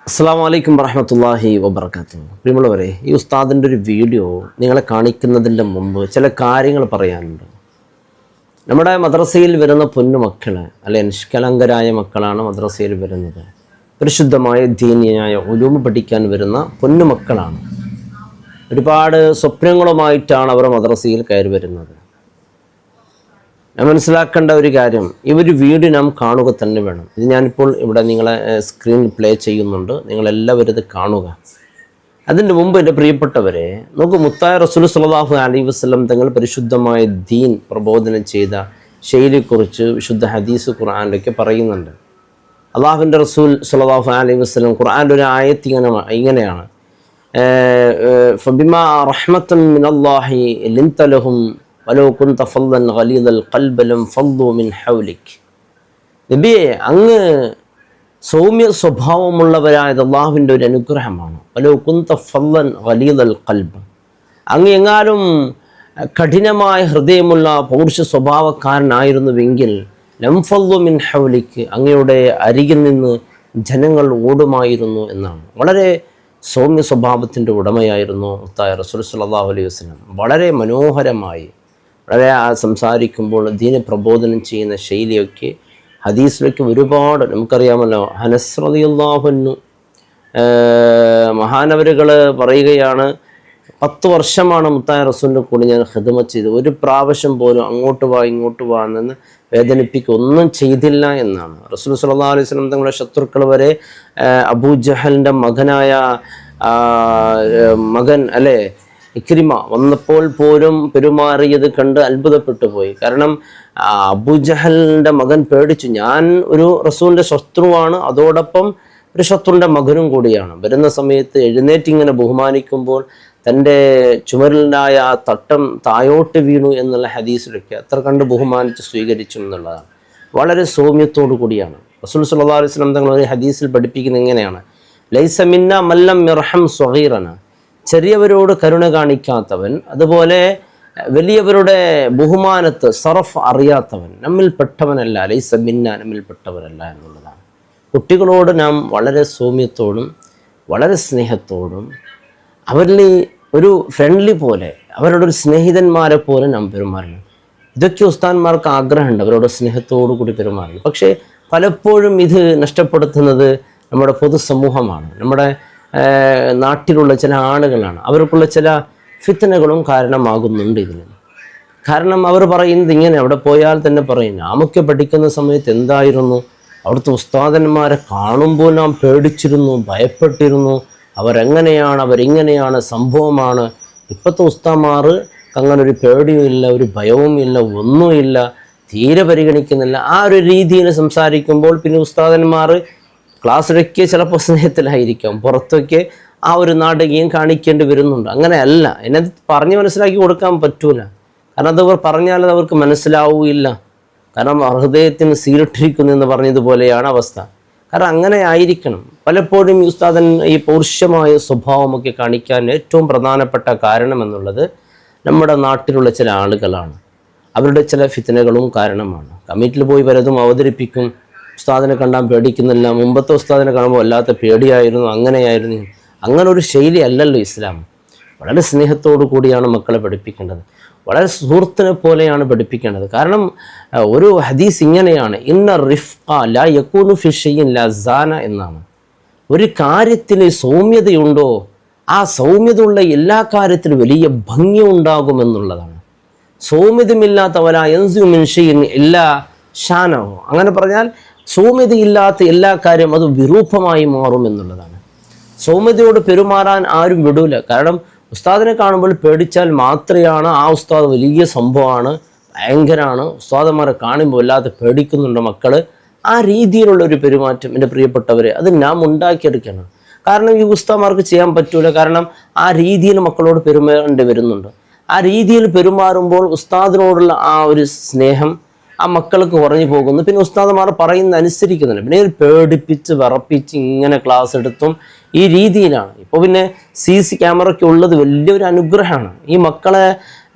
അസ്സലാമു അലൈക്കും വറഹ്മത്തുള്ളാഹി വബറകാതുഹു. പ്രിയമുള്ളവരെ, ഈ ഉസ്താദിൻ്റെ ഒരു വീഡിയോ നിങ്ങളെ കാണിക്കുന്നതിൻ്റെ മുമ്പ് ചില കാര്യങ്ങൾ പറയാനുണ്ട്. നമ്മുടെ മദ്രസയിൽ വരുന്ന പൊന്നുമക്കൾ, അല്ലെ, നിഷ്കളങ്കരായ മക്കളാണ് മദ്രസയിൽ വരുന്നത്. പരിശുദ്ധമായ ദീനിയായ ഉലൂമ് പഠിക്കാൻ വരുന്ന പൊന്നുമക്കളാണ്. ഒരുപാട് സ്വപ്നങ്ങളുമായിട്ടാണ് അവർ മദ്രസയിൽ കയറി വരുന്നത്. മനസ്സിലാക്കേണ്ട ഒരു കാര്യം, ഈ ഒരു വീഡിയോ നാം കാണുക തന്നെ വേണം. ഇത് ഞാനിപ്പോൾ ഇവിടെ നിങ്ങളെ സ്ക്രീനിൽ പ്ലേ ചെയ്യുന്നുണ്ട്, നിങ്ങളെല്ലാവരും ഇത് കാണുക. അതിൻ്റെ മുമ്പ് എൻ്റെ പ്രിയപ്പെട്ടവരെ, നമുക്ക് മുത്തായ റസൂൽ സ്വല്ലല്ലാഹു അലൈഹി വസല്ലം തങ്ങൾ പരിശുദ്ധമായ ദീൻ പ്രബോധനം ചെയ്ത ശൈലിയെക്കുറിച്ച് വിശുദ്ധ ഹദീസ് ഖുർആനിലൊക്കെ പറയുന്നുണ്ട്. അള്ളാഹുവിൻ്റെ റസൂൽ സ്വല്ലല്ലാഹു അലൈഹി വസല്ലം ഖുർആനിലെ ഒരു ആയത്ത് ഇങ്ങനെയാണ്: ഫബിമാ റഹ്മത്തൻ മിനല്ലാഹി ലിൻത ലഹും വലോ കുൻത ഫല്ലൻ ഗലീദൽ ഖൽബി ലം ഫദ്ദു മിൻ ഹൗലിക്. നബിയെ, അങ്ങ് സൗമ്യ സ്വഭാവമുള്ളവരായത് അള്ളാഹുവിൻ്റെ ഒരു അനുഗ്രഹമാണ്. വലോ കുൻത ഫല്ലൻ ഗലീദൽ ഖൽബ്, അങ്ങ് എങ്ങാനും കഠിനമായ ഹൃദയമുള്ള പൗരുഷ സ്വഭാവക്കാരനായിരുന്നുവെങ്കിൽ ലം ഫദ്ദു മിൻ ഹൗലിക്, അങ്ങയുടെ അരികിൽ നിന്ന് ജനങ്ങൾ ഓടുമായിരുന്നു എന്നാണ്. വളരെ സൗമ്യ സ്വഭാവത്തിൻ്റെ ഉടമയായിരുന്നു മുത്തായ റസൂൽ സ്വല്ലല്ലാഹു അലൈഹി വസല്ലം. വളരെ മനോഹരമായി, വളരെ സംസാരിക്കുമ്പോൾ ദീന പ്രബോധനം ചെയ്യുന്ന ശൈലിയൊക്കെ ഹദീസിലൊക്കെ ഒരുപാട് നമുക്കറിയാമല്ലോ. അനസ് റളിയല്ലാഹു അൻഹു മഹാനവരുകൾ പറയുകയാണ്, 10 വർഷമാണ് മുത്തായ റസൂലിൻ്റെ കൂടെ ഞാൻ ഖിദ്മത്ത് ചെയ്ത്, ഒരു പ്രാവശ്യം പോലും അങ്ങോട്ട് വാ ഇങ്ങോട്ട് വാ എന്ന് വേദനിപ്പിക്കൊന്നും ചെയ്തില്ല എന്നാണ്. റസൂൽ സ്വല്ലല്ലാഹു അലൈഹി വസല്ലം തങ്ങളുടെ ശത്രുക്കൾ വരെ അബൂജഹലിൻ്റെ മകൻ അല്ലേ ഇക്രിമ വന്നപ്പോൾ പോലും പെരുമാറിയത് കണ്ട് അത്ഭുതപ്പെട്ടു പോയി. കാരണം അബൂജഹലിൻ്റെ മകൻ പേടിച്ചു, ഞാൻ ഒരു റസൂലിൻ്റെ ശത്രുവാണ്, അതോടൊപ്പം ഒരു ശത്രുവിൻ്റെ മകനും കൂടിയാണ്. വരുന്ന സമയത്ത് എഴുന്നേറ്റിങ്ങനെ ബഹുമാനിക്കുമ്പോൾ തൻ്റെ ചുമരിലായ ആ തട്ടം തായോട്ട് വീണു എന്നുള്ള ഹദീസിലൊക്കെ അത്ര കണ്ട് ബഹുമാനിച്ച് സ്വീകരിച്ചു എന്നുള്ളതാണ്. വളരെ സൗമ്യത്തോടു കൂടിയാണ് റസൂൽ സ്വല്ലല്ലാഹു അലൈഹി വസല്ലം തങ്ങൾ ഒരു ഹദീസിൽ പഠിപ്പിക്കുന്നത് എങ്ങനെയാണ്: ലൈസ മിന്ന മല്ലം യർഹം സ്വഗീറന, ചെറിയവരോട് കരുണ കാണിക്കാത്തവൻ, അതുപോലെ വലിയവരുടെ ബഹുമാനത്ത് സറഫ് അറിയാത്തവൻ നമ്മിൽപ്പെട്ടവനല്ല. ലൈസ മിന്ന, നമ്മിൽപ്പെട്ടവരല്ല എന്നുള്ളതാണ്. കുട്ടികളോട് നാം വളരെ സൗമ്യത്തോടും വളരെ സ്നേഹത്തോടും അവരിൽ ഒരു ഫ്രണ്ട്ലി പോലെ, അവരുടെ ഒരു സ്നേഹിതന്മാരെ പോലെ നാം പെരുമാറണം. ഇതൊക്കെ ഉസ്താദന്മാർക്ക് ആഗ്രഹമുണ്ട്, അവരോട് സ്നേഹത്തോടു കൂടി പെരുമാറണം. പക്ഷേ പലപ്പോഴും ഇത് നഷ്ടപ്പെടുത്തുന്നത് നമ്മുടെ പൊതുസമൂഹമാണ്, നമ്മുടെ നാട്ടിലുള്ള ചില ആളുകളാണ്. അവർക്കുള്ള ചില ഫിത്നകളും കാരണമാകുന്നുണ്ട് ഇതിന്. കാരണം അവർ പറയുന്നത് ഇങ്ങനെ, അവിടെ പോയാൽ തന്നെ പറയും, നാമൊക്കെ പഠിക്കുന്ന സമയത്ത് എന്തായിരുന്നു, അവിടുത്തെ ഉസ്താദന്മാരെ കാണുമ്പോൾ നാം പേടിച്ചിരുന്നു, ഭയപ്പെട്ടിരുന്നു, അവരെങ്ങനെയാണ്, അവരിങ്ങനെയാണ്, സംഭവമാണ്. ഇപ്പോഴത്തെ ഉസ്താദന്മാർ അങ്ങനെ ഒരു പേടിയും ഇല്ല, ഒരു ഭയവും ഇല്ല, ഒന്നുമില്ല, തീരെ പരിഗണിക്കുന്നില്ല. ആ ഒരു രീതിയിൽ സംസാരിക്കുമ്പോൾ പിന്നെ ഉസ്താദന്മാർ ക്ലാസ്സിലൊക്കെ ചിലപ്പോൾ സ്നേഹത്തിലായിരിക്കാം, പുറത്തൊക്കെ ആ ഒരു നാടകീയം കാണിക്കേണ്ടി വരുന്നുണ്ട്. അങ്ങനെയല്ല, എന്നെ പറഞ്ഞ് മനസ്സിലാക്കി കൊടുക്കാൻ പറ്റൂല. കാരണം അതവർ പറഞ്ഞാൽ അവർക്ക് മനസ്സിലാവില്ല. കാരണം ഹൃദയത്തിന് സീലിട്ടിരിക്കുന്നു എന്ന് പറഞ്ഞതുപോലെയാണ് അവസ്ഥ. കാരണം അങ്ങനെ ആയിരിക്കണം. പലപ്പോഴും ഈ ഉസ്താദൻ ഈ പൗരുഷമായ സ്വഭാവമൊക്കെ കാണിക്കാൻ ഏറ്റവും പ്രധാനപ്പെട്ട കാരണം എന്നുള്ളത് നമ്മുടെ നാട്ടിലുള്ള ചില ആളുകളാണ്. അവരുടെ ചില ഫിത്നകളും കാരണമാണ്. കമ്മിറ്റിയിൽ പോയി പലതും അവതരിപ്പിക്കും, ഉസ്താദിനെ കണ്ടാൽ പേടിക്കുന്നില്ല, മുമ്പത്തെ ഉസ്താദിനെ കാണുമ്പോൾ വല്ലാത്ത പേടിയായിരുന്നു, അങ്ങനെയായിരുന്നു. അങ്ങനെ ഒരു ശൈലി അല്ലല്ലോ ഇസ്ലാം. വളരെ സ്നേഹത്തോടു കൂടിയാണ് മക്കളെ പഠിപ്പിക്കേണ്ടത്, വളരെ സുഹൃത്തിനെ പോലെയാണ് പഠിപ്പിക്കേണ്ടത്. കാരണം ഒരു ഹദീസ് ഇങ്ങനെയാണ്: ഇന്ന റിഫ്ഖ ലാ യകൂനു ഫി ഷൈഇൻ ലാ സാന എന്നാണ്. ഒരു കാര്യത്തിന് സൗമ്യതയുണ്ടോ, ആ സൗമ്യതയുള്ള എല്ലാ കാര്യത്തിലും വലിയ ഭംഗി ഉണ്ടാകുമെന്നുള്ളതാണ്. സൗമ്യതമില്ലാത്ത വലാ യൻസു മിൻ ഷൈഇൻ ഇല്ലാ ഷാനഹു, അങ്ങനെ പറഞ്ഞാൽ സൗമ്യതയില്ലാത്ത എല്ലാ കാര്യം അത് വിരൂപമായി മാറും എന്നുള്ളതാണ്. സൗമ്യതയോട് പെരുമാറാൻ ആരും വിടൂല. കാരണം ഉസ്താദിനെ കാണുമ്പോൾ പേടിച്ചാൽ മാത്രമാണ് ആ ഉസ്താദ് വലിയ സംഭവമാണ്, ഭയങ്കരമാണ്, ഉസ്താദന്മാരെ കാണുമ്പോൾ വല്ലാതെ പേടിക്കുന്നുണ്ട് മക്കൾ. ആ രീതിയിലുള്ള ഒരു പെരുമാറ്റം എൻ്റെ പ്രിയപ്പെട്ടവരെ അത് നാം ഉണ്ടാക്കിയെടുക്കണം. കാരണം ഈ ഉസ്താദന്മാർക്ക് ചെയ്യാൻ പറ്റൂല. കാരണം ആ രീതിയിൽ മക്കളോട് പെരുമാറേണ്ടി വരുന്നുണ്ട്. ആ രീതിയിൽ പെരുമാറുമ്പോൾ ഉസ്താദിനോടുള്ള ആ ഒരു സ്നേഹം ആ മക്കൾക്ക് കുറഞ്ഞു പോകുന്നു. പിന്നെ ഉസ്താദന്മാർ പറയുന്നത് അനുസരിക്കുന്നില്ല. പിന്നെ പേടിപ്പിച്ച് വിറപ്പിച്ച് ഇങ്ങനെ ക്ലാസ് എടുത്തും ഈ രീതിയിലാണ്. ഇപ്പോൾ പിന്നെ CC ക്യാമറയൊക്കെ ഉള്ളത് വലിയൊരു അനുഗ്രഹമാണ്. ഈ മക്കളെ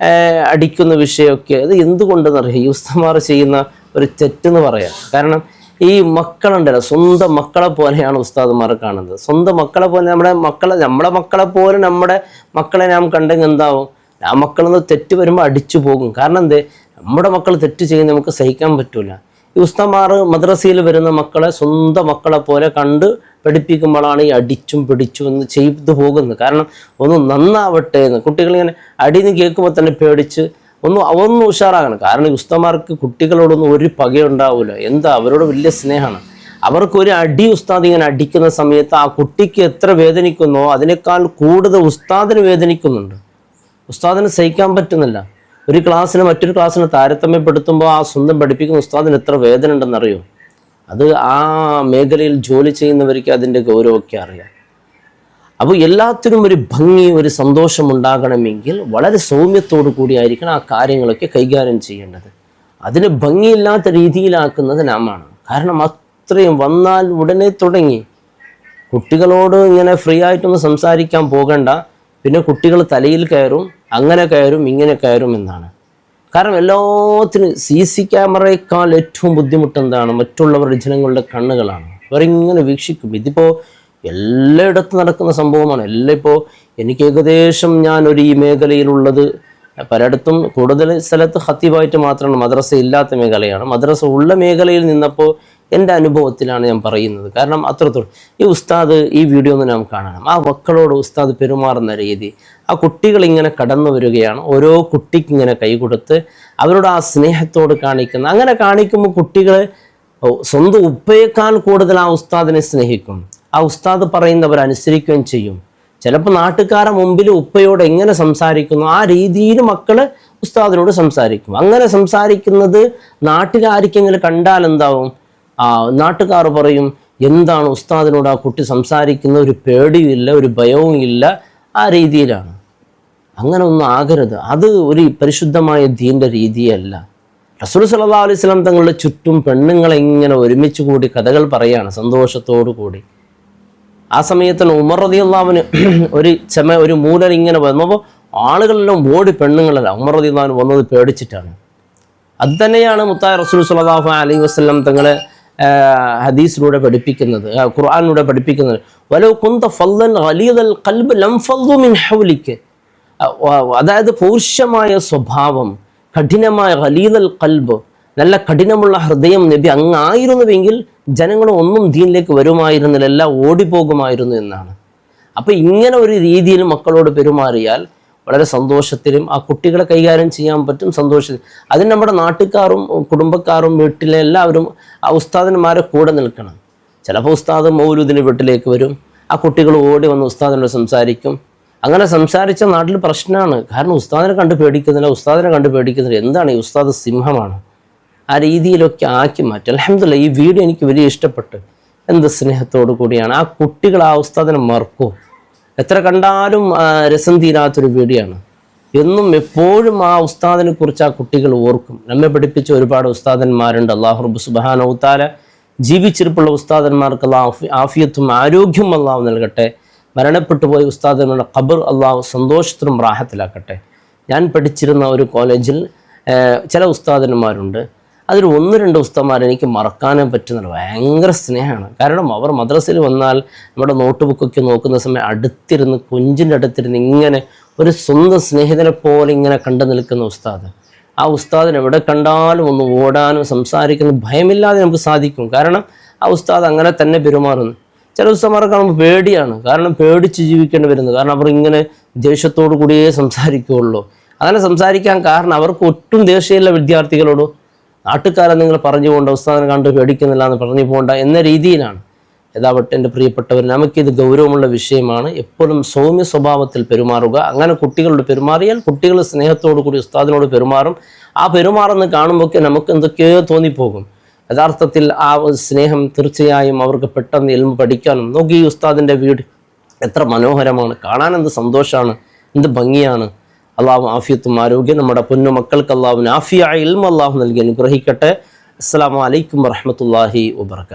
അടിക്കുന്ന വിഷയമൊക്കെ അത് എന്തുകൊണ്ടെന്നറിയാം, ഈ ഉസ്താദന്മാർ ചെയ്യുന്ന ഒരു തെറ്റെന്ന് പറയാം. കാരണം ഈ മക്കളുണ്ടല്ലോ, സ്വന്തം മക്കളെ പോലെയാണ് ഉസ്താദുമാരെ കാണുന്നത്. സ്വന്തം മക്കളെ പോലെ നമ്മളെ മക്കളെ പോലെ നമ്മുടെ മക്കളെ നാം കണ്ടെങ്കിൽ എന്താവും, ആ മക്കളൊന്ന് തെറ്റ് വരുമ്പോൾ അടിച്ചു പോകും. കാരണം എന്തേ, നമ്മുടെ മക്കൾ തെറ്റ് ചെയ്യുന്നത് നമുക്ക് സഹിക്കാൻ പറ്റൂല. ഈ ഉസ്താദുമാർ മദ്രസയിൽ വരുന്ന മക്കളെ സ്വന്തം മക്കളെ പോലെ കണ്ട് പഠിപ്പിക്കുമ്പോഴാണ് ഈ അടിച്ചും പിടിച്ചും എന്ന് ചെയ്തു പോകുന്നത്. കാരണം ഒന്ന് നന്നാവട്ടെ എന്ന് കുട്ടികളിങ്ങനെ അടിന്ന് കേൾക്കുമ്പോൾ തന്നെ പേടിച്ച് ഒന്നും ഉഷാറാകണം. കാരണം ഈ ഉസ്താദുമാർക്ക് കുട്ടികളോടൊന്നും ഒരു പകയുണ്ടാവില്ല. എന്താ, അവരോട് വലിയ സ്നേഹമാണ്. അവർക്ക് ഒരു അടി ഉസ്താദ് ഇങ്ങനെ അടിക്കുന്ന സമയത്ത് ആ കുട്ടിക്ക് എത്ര വേദനിക്കുന്നോ അതിനേക്കാൾ കൂടുതൽ ഉസ്താദിന് വേദനിക്കുന്നുണ്ട്. ഉസ്താദിന് സഹിക്കാൻ പറ്റുന്നില്ല. ഒരു ക്ലാസ്സിന് മറ്റൊരു ക്ലാസ്സിന് താരതമ്യപ്പെടുത്തുമ്പോൾ ആ സ്വന്തം പഠിപ്പിക്കുന്ന ഉസ്താദിന് എത്ര വേദന ഉണ്ടെന്നറിയോ? അത് ആ മേഖലയിൽ ജോലി ചെയ്യുന്നവർക്ക് അതിൻ്റെ ഗൗരവമൊക്കെ അറിയാം. അപ്പോൾ എല്ലാത്തിനും ഒരു ഭംഗി, ഒരു സന്തോഷം ഉണ്ടാകണമെങ്കിൽ വളരെ സൗമ്യത്തോടു കൂടിയായിരിക്കണം ആ കാര്യങ്ങളൊക്കെ കൈകാര്യം ചെയ്യേണ്ടത്. അതിന് ഭംഗിയില്ലാത്ത രീതിയിലാക്കുന്നത് നാമാണ്. കാരണം അത്രയും വന്നാൽ ഉടനെ തുടങ്ങി കുട്ടികളോട് ഇങ്ങനെ ഫ്രീ ആയിട്ടൊന്ന് സംസാരിക്കാൻ പോകണ്ട. പിന്നെ കുട്ടികൾ തലയിൽ കയറും, അങ്ങനെ കയറും, ഇങ്ങനെ കയറും എന്നാണ്. കാരണം എല്ലാത്തിനും CC ക്യാമറയേക്കാൾ ഏറ്റവും ബുദ്ധിമുട്ട് എന്താണ്, മറ്റുള്ളവരുടെ ജനങ്ങളുടെ കണ്ണുകളാണ്. അവരിങ്ങനെ വീക്ഷിക്കും. ഇതിപ്പോൾ എല്ലായിടത്തും നടക്കുന്ന സംഭവമാണ്. എല്ലാം ഇപ്പോൾ എനിക്ക് ഏകദേശം ഞാനൊരു ഈ മേഖലയിലുള്ളത് പലയിടത്തും കൂടുതൽ സ്ഥലത്ത് ഖത്തീബായിട്ട് മാത്രമാണ്, മദ്രസ ഇല്ലാത്ത മേഖലയാണ്. മദ്രസ ഉള്ള മേഖലയിൽ നിന്നപ്പോൾ എൻ്റെ അനുഭവത്തിലാണ് ഞാൻ പറയുന്നത്. കാരണം അത്രത്തോളം ഈ ഉസ്താദ് ഈ വീഡിയോ ഒന്ന് നാം കാണണം. ആ മക്കളോട് ഉസ്താദ് പെരുമാറുന്ന രീതി, ആ കുട്ടികൾ ഇങ്ങനെ കടന്നു വരികയാണ്, ഓരോ കുട്ടിക്ക് ഇങ്ങനെ കൈ കൊടുത്ത് അവരോട് ആ സ്നേഹത്തോട് കാണിക്കുന്ന, അങ്ങനെ കാണിക്കുമ്പോൾ കുട്ടികൾ സ്വന്തം ഉപ്പയേക്കാൾ കൂടുതൽ ആ ഉസ്താദിനെ സ്നേഹിക്കും. ആ ഉസ്താദ് പറയുന്നവർ അനുസരിക്കുകയും ചെയ്യും. ചിലപ്പോൾ നാട്ടുകാരുടെ മുമ്പിൽ ഉപ്പയോട് എങ്ങനെ സംസാരിക്കുന്നു ആ രീതിയിൽ മക്കൾ ഉസ്താദിനോട് സംസാരിക്കും. അങ്ങനെ സംസാരിക്കുന്നത് നാട്ടിലാർക്കെങ്കിലും കണ്ടാൽ എന്താവും, നാട്ടുകാർ പറയും എന്താണ് ഉസ്താദിനോട് ആ കുട്ടി സംസാരിക്കുന്ന, ഒരു പേടിയില്ല, ഒരു ഭയവും ഇല്ല, ആ രീതിയിലാണ്. അങ്ങനെ ഒന്നും ആകരുത്. അത് ഒരു പരിശുദ്ധമായ ദീൻ്റെ രീതിയല്ല. റസൂൽ സല്ലല്ലാഹു അലൈഹി വസല്ലം തങ്ങളുടെ ചുറ്റും പെണ്ണുങ്ങളെ ഇങ്ങനെ ഒരുമിച്ച് കൂടി കഥകൾ പറയാണ് സന്തോഷത്തോടു കൂടി. ആ സമയത്ത് ഉമർ റളിയല്ലാഹു അൻഹു ഒരു മൂലൻ ഇങ്ങനെ വന്നപ്പോൾ ആളുകളെല്ലാം ഓടി, പെണ്ണുങ്ങളല്ല. ഉമർ റളിയല്ലാഹു അൻഹു വന്നത് പേടിച്ചിട്ടാണ്. അത് തന്നെയാണ് മുത്തായ റസൂൽ സല്ലല്ലാഹു അലൈഹി വസല്ലം തങ്ങളെ ഹദീസിലൂടെ പഠിപ്പിക്കുന്നത്, ഖുർആനിലൂടെ പഠിപ്പിക്കുന്നത്. വലൗ കുന്ത ഫല്ലൻ ഗലീദൽ ഖൽബ് ലം ഫല്ലു മിൻ ഹൗലിക. അതായത് പൗരുഷമായ സ്വഭാവം, കഠിനമായ ഗലീദൽ ഖൽബ്, നല്ല കഠിനമുള്ള ഹൃദയം നബി അങ്ങായിരുന്നുവെങ്കിൽ ജനങ്ങൾ ഒന്നും ദീനിലേക്ക് വരുമായിരുന്നില്ല, എല്ലാം ഓടിപ്പോകുമായിരുന്നു എന്നാണ്. അപ്പോൾ ഇങ്ങനെ ഒരു രീതിയിൽ മക്കളോട് പെരുമാറിയാൽ വളരെ സന്തോഷത്തിലും ആ കുട്ടികളെ കൈകാര്യം ചെയ്യാൻ പറ്റും, സന്തോഷത്തിൽ. അതിന് നമ്മുടെ നാട്ടുകാരും കുടുംബക്കാരും വീട്ടിലെ എല്ലാവരും ആ ഉസ്താദന്മാരെ കൂടെ നിൽക്കണം. ചിലപ്പോൾ ഉസ്താദ് മൗലൂദിന് വീട്ടിലേക്ക് വരും, ആ കുട്ടികൾ ഓടി വന്ന് ഉസ്താദിനോട് സംസാരിക്കും. അങ്ങനെ സംസാരിച്ച നാട്ടിൽ പ്രശ്നമാണ്. കാരണം ഉസ്താദിനെ കണ്ട് പേടിക്കുന്നില്ല, ഉസ്താദിനെ കണ്ട് പേടിക്കുന്നില്ല. എന്താണ് ഈ ഉസ്താദ് സിംഹമാണ്. ആ രീതിയിലൊക്കെ ആക്കി മാറ്റും. അൽഹംദുലില്ലാ ഈ വീഡിയോ എനിക്ക് വലിയ ഇഷ്ടപ്പെട്ടു. എന്ത് സ്നേഹത്തോടു കൂടിയാണ് ആ കുട്ടികൾ ആ ഉസ്താദിനെ മറക്കും. എത്ര കണ്ടാലും രസം തീരാത്തൊരു വീഡിയോ ആണ്. എന്നും എപ്പോഴും ആ ഉസ്താദിനെ കുറിച്ച് ആ കുട്ടികൾ ഓർക്കും. നമ്മെ പഠിപ്പിച്ച ഒരുപാട് ഉസ്താദന്മാരുണ്ട്. അല്ലാഹു റബ്ബ് സുബ്ഹാനഹു തആല ജീവിച്ചിരിപ്പുള്ള ഉസ്താദന്മാർക്ക് അല്ലാഹു ആഫിയത്തും ആരോഗ്യം അല്ലാഹു നൽകട്ടെ. മരണപ്പെട്ടു പോയ ഉസ്താദന്മാരുടെ ഖബർ അല്ലാഹു സന്തോഷത്തിലും റാഹത്തിലാക്കട്ടെ. ഞാൻ പഠിച്ചിരുന്ന ഒരു കോളേജിൽ ചില ഉസ്താദന്മാരുണ്ട്. അതിൽ 1-2 ഉസ്താദന്മാർ എനിക്ക് മറക്കാനേ പറ്റുന്നില്ല. ഭയങ്കര സ്നേഹമാണ്. കാരണം അവർ മദ്രസയിൽ വന്നാൽ നമ്മുടെ നോട്ട് ബുക്കൊക്കെ നോക്കുന്ന സമയം അടുത്തിരുന്ന്, കുഞ്ചിൻ്റെ അടുത്തിരുന്ന് ഇങ്ങനെ ഒരു സ്വന്തം സ്നേഹിതനെ പോലെ ഇങ്ങനെ കണ്ടു നിൽക്കുന്ന ഉസ്താദ്. ആ ഉസ്താദിനെ എവിടെ കണ്ടാലും ഒന്ന് ഓടാനും സംസാരിക്കാനും ഭയമില്ലാതെ നമുക്ക് സാധിക്കും. കാരണം ആ ഉസ്താദ് അങ്ങനെ തന്നെ പെരുമാറുന്നു. ചില ഉസ്താദന്മാരെ കാണുമ്പോൾ പേടിയാണ്. കാരണം പേടിച്ച് ജീവിക്കേണ്ടി വരുന്നത്. കാരണം അവർ ഇങ്ങനെ ദേഷ്യത്തോടു കൂടിയേ സംസാരിക്കുകയുള്ളൂ. അങ്ങനെ സംസാരിക്കാൻ കാരണം അവർക്ക് ഒട്ടും ദേഷ്യമില്ല വിദ്യാർത്ഥികളോട്. നാട്ടുകാരെ നിങ്ങൾ പറഞ്ഞു പോകണ്ട, ഉസ്താദിനെ കണ്ട് പേടിക്കുന്നില്ല എന്ന് പറഞ്ഞു പോകണ്ട എന്ന രീതിയിലാണ്. യഥാപട്ടെ എൻ്റെ പ്രിയപ്പെട്ടവർ, നമുക്കിത് ഗൗരവമുള്ള വിഷയമാണ്. എപ്പോഴും സൗമ്യ സ്വഭാവത്തിൽ പെരുമാറുക. അങ്ങനെ കുട്ടികളോട് പെരുമാറിയാൽ കുട്ടികൾ സ്നേഹത്തോടു കൂടി ഉസ്താദിനോട് പെരുമാറും. ആ പെരുമാറുന്ന കാണുമ്പോഴൊക്കെ നമുക്ക് എന്തൊക്കെയോ തോന്നിപ്പോകും. യഥാർത്ഥത്തിൽ ആ സ്നേഹം തീർച്ചയായും അവർക്ക് പെട്ടെന്ന് ഇൽമു പഠിക്കാനും. നോക്കി ഈ ഉസ്താദിൻ്റെ വീട് എത്ര മനോഹരമാണ്, കാണാൻ എന്ത് സന്തോഷമാണ്, എന്ത് ഭംഗിയാണ്. അള്ളാഹു ആഫിയത്തും ആരോഗ്യം നമ്മുടെ പൊന്നു മക്കൾക്ക് അള്ളാഹുവിന് ആഫിയായ ഇൽമു അള്ളാഹു നൽകി അനുഗ്രഹിക്കട്ടെ. അസ്സലാമു അലൈക്കും വറഹ്മത്തുള്ളാഹി വബറകാതുഹു.